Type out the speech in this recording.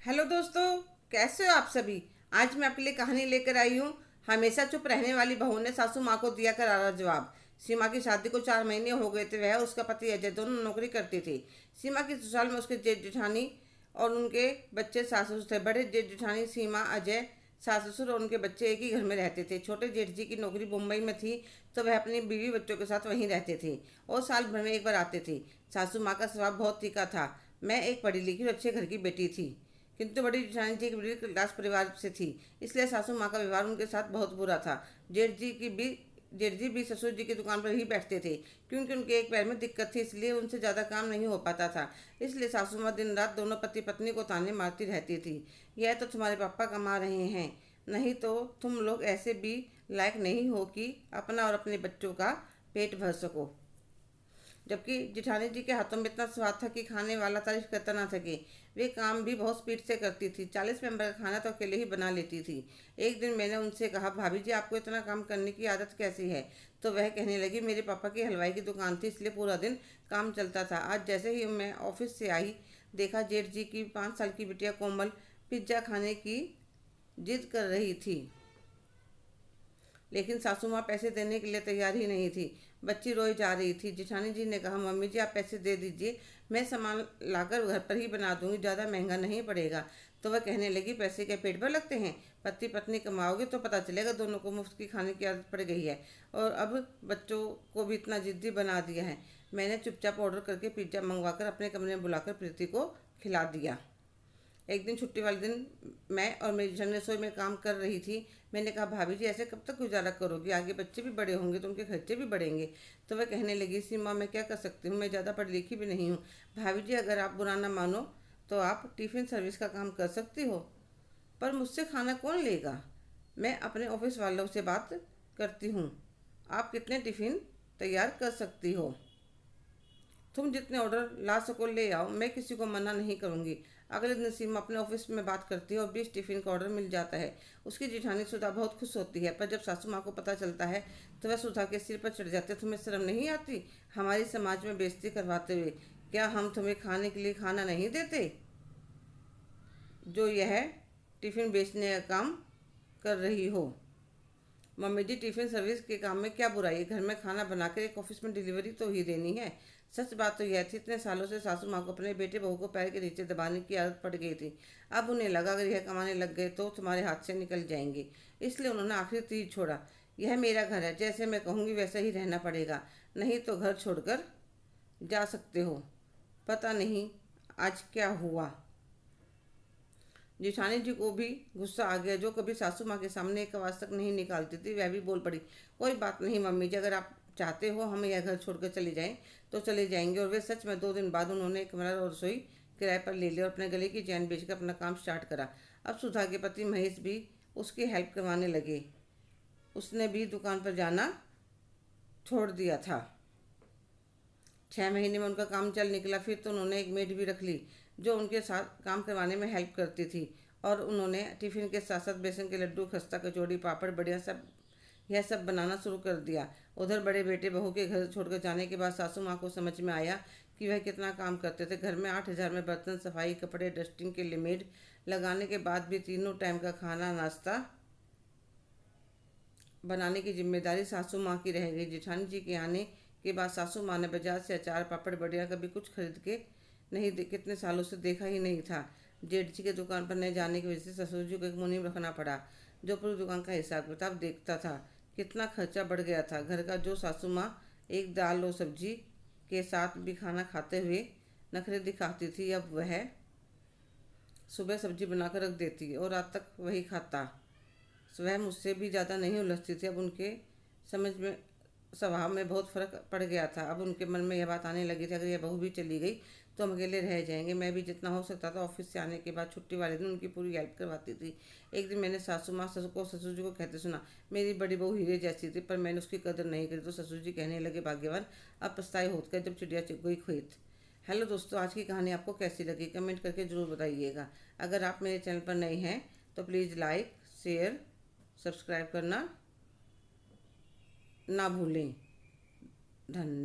Hello दोस्तों, कैसे हो आप सभी। आज मैं आपके लिए कहानी लेकर आई हूँ। हमेशा चुप रहने वाली बहू ने सासू माँ को दिया करारा जवाब। सीमा की शादी को 4 महीने हो गए थे। वह और उसका पति अजय दोनों नौकरी करती थी। सीमा की ससुराल में उसके जेठ जेठानी और उनके बच्चे सास ससुर थे। बड़े जेठ जेठानी सीमा, अजय, सास ससुर और उनके बच्चे एक ही घर में रहते थे। छोटे जेठ जी की नौकरी मुंबई में थी, तो वह अपनी बीवी बच्चों के साथ वहीं रहते थे और साल भर में एक बार आते थे। सासू माँ का स्वभाव बहुत तीखा था। मैं एक पढ़ी लिखी और अच्छे घर की बेटी थी, किंतु बड़ी जेठानी जी एक मिडिल क्लास परिवार से थी, इसलिए सासू माँ का व्यवहार उनके साथ बहुत बुरा था। जेठ जी की भी जेठ जी भी ससुर जी की दुकान पर ही बैठते थे, क्योंकि उनके एक पैर में दिक्कत थी, इसलिए उनसे ज़्यादा काम नहीं हो पाता था। इसलिए सासू माँ दिन रात दोनों पति पत्नी को ताने मारती रहती थी। यह तो तुम्हारे पापा कमा रहे हैं, नहीं तो तुम लोग ऐसे भी लायक नहीं हो कि अपना और अपने बच्चों का पेट भर सको। जबकि जेठानी जी के हाथों में इतना स्वाद था कि खाने वाला तारीफ करता ना सके। वे काम भी बहुत स्पीड से करती थी। 40 मेंबर का खाना तो अकेले ही बना लेती थी। एक दिन मैंने उनसे कहा, भाभी जी आपको इतना काम करने की आदत कैसी है। तो वह कहने लगी, मेरे पापा की हलवाई की दुकान थी, इसलिए पूरा दिन काम चलता था। आज जैसे ही मैं ऑफिस से आई, देखा जेठ जी की 5 साल की बिटिया कोमल पिज्ज़ा खाने की जिद कर रही थी, लेकिन सासू माँ पैसे देने के लिए तैयार ही नहीं थी। बच्ची रोई जा रही थी। जेठानी जी ने कहा, मम्मी जी आप पैसे दे दीजिए, मैं सामान लाकर घर पर ही बना दूंगी, ज़्यादा महंगा नहीं पड़ेगा। तो वह कहने लगी, पैसे क्या पेट पर लगते हैं। पति पत्नी कमाओगे तो पता चलेगा। दोनों को मुफ्त की खाने की आदत पड़ गई है और अब बच्चों को भी इतना जिद्दी बना दिया है। मैंने चुपचाप ऑर्डर करके पिज्ज़ा मंगवाकर अपने कमरे में बुलाकर प्रीति को खिला दिया। एक दिन छुट्टी वाले दिन मैं और मेरी जन रसोई में काम कर रही थी। मैंने कहा, भाभी जी ऐसे कब तक गुजारा करोगी, आगे बच्चे भी बड़े होंगे तो उनके खर्चे भी बढ़ेंगे। तो वह कहने लगी, सीमा मैं क्या कर सकती हूँ, मैं ज़्यादा पढ़ी लिखी भी नहीं हूँ। भाभी जी अगर आप बुरा ना मानो तो आप टिफ़िन सर्विस का काम कर सकती हो, पर मुझसे खाना कौन लेगा। मैं अपने ऑफिस वालों से बात करती हूँ। आप कितने टिफ़िन तैयार कर सकती हो। तुम जितने ऑर्डर ला सको ले आओ, मैं किसी को मना नहीं करूँगी। अगले दिन सीमा अपने ऑफिस में बात करती है और 20 टिफ़िन का ऑर्डर मिल जाता है। उसकी जेठानी सुधा बहुत खुश होती है, पर जब सासू माँ को पता चलता है तो वह सुधा के सिर पर चढ़ जाते, तुम्हें शर्म नहीं आती हमारी समाज में बेइज्जती करवाते हुए। क्या हम तुम्हें खाने के लिए खाना नहीं देते, जो यह टिफ़िन बेचने का काम कर रही हो। मम्मी जी टिफ़िन सर्विस के काम में क्या बुराई है, घर में खाना बनाकर एक ऑफिस में डिलीवरी तो ही देनी है। सच बात तो यह थी, इतने सालों से सासू माँ को अपने बेटे बहू को पैर के नीचे दबाने की आदत पड़ गई थी। अब उन्हें लगा अगर यह कमाने लग गए तो तुम्हारे हाथ से निकल जाएंगे, इसलिए उन्होंने आखिर तीर छोड़ा। यह मेरा घर है, जैसे मैं कहूँगी वैसा ही रहना पड़ेगा, नहीं तो घर छोड़कर जा सकते हो। पता नहीं आज क्या हुआ। जेठानी जी को भी गुस्सा आ गया, जो कभी सासू माँ के सामने एक आवाज़ तक नहीं निकालती थी। वह भी बोल पड़ी, कोई बात नहीं मम्मी जी, अगर आप चाहते हो हम यह घर छोड़कर चले जाएं तो चले जाएंगे। और वे सच में 2 दिन बाद उन्होंने एक कमरा और रसोई किराए पर ले लिया और अपने गले की चैन बेचकर अपना काम स्टार्ट करा। अब सुधा के पति महेश भी उसकी हेल्प करवाने लगे। उसने भी दुकान पर जाना छोड़ दिया था। 6 महीने में उनका काम चल निकला। फिर तो उन्होंने एक मेड भी रख ली, जो उनके साथ काम करवाने में हेल्प करती थी। और उन्होंने टिफ़िन के साथ साथ बेसन के लड्डू, खस्ता, कचौड़ी, पापड़, बढ़िया सब यह सब बनाना शुरू कर दिया। उधर बड़े बेटे बहू के घर छोड़कर जाने के बाद सासू माँ को समझ में आया कि वह कितना काम करते थे। घर में 8,000 में बर्तन, सफाई, कपड़े, डस्टिंग के लिए मेड लगाने के बाद भी तीनों टाइम का खाना नाश्ता बनाने की जिम्मेदारी सासू माँ की रह गई। जेठानी जी के आने के बाद सासू माँ ने बाजार से अचार, पापड़, बढ़िया कभी कुछ खरीद के नहीं कितने सालों से देखा ही नहीं था। जेठ जी के दुकान पर न जाने की वजह से ससुर जी को एक मुनीम रखना पड़ा, जो पूरी दुकान का हिसाब किताब देखता था। कितना खर्चा बढ़ गया था घर का। जो सासू माँ एक दाल और सब्जी के साथ भी खाना खाते हुए नखरे दिखाती थी, अब वह सुबह सब्जी बनाकर रख देती और रात तक वही खाता। वह मुझसे भी ज़्यादा नहीं उलझती थी। अब उनके समझ में स्वभाव में बहुत फ़र्क पड़ गया था। अब उनके मन में यह बात आने लगी थी, अगर यह बहू भी चली गई तो हम अकेले रह जाएंगे। मैं भी जितना हो सकता था ऑफिस से आने के बाद छुट्टी वाले दिन उनकी पूरी हेल्प करवाती थी। एक दिन मैंने सासू माँ ससुर जी को कहते सुना, मेरी बड़ी बहू हीरे जैसी थी, पर मैंने उसकी कदर नहीं करी। तो ससुर जी कहने लगे, भाग्यवान अब पछताई होकर जब चिड़िया चुग गई खेत। हेलो दोस्तों, आज की कहानी आपको कैसी लगी कमेंट करके ज़रूर बताइएगा। अगर आप मेरे चैनल पर नए हैं तो प्लीज़ लाइक, शेयर, सब्सक्राइब करना ना भूलें। धन्यवाद।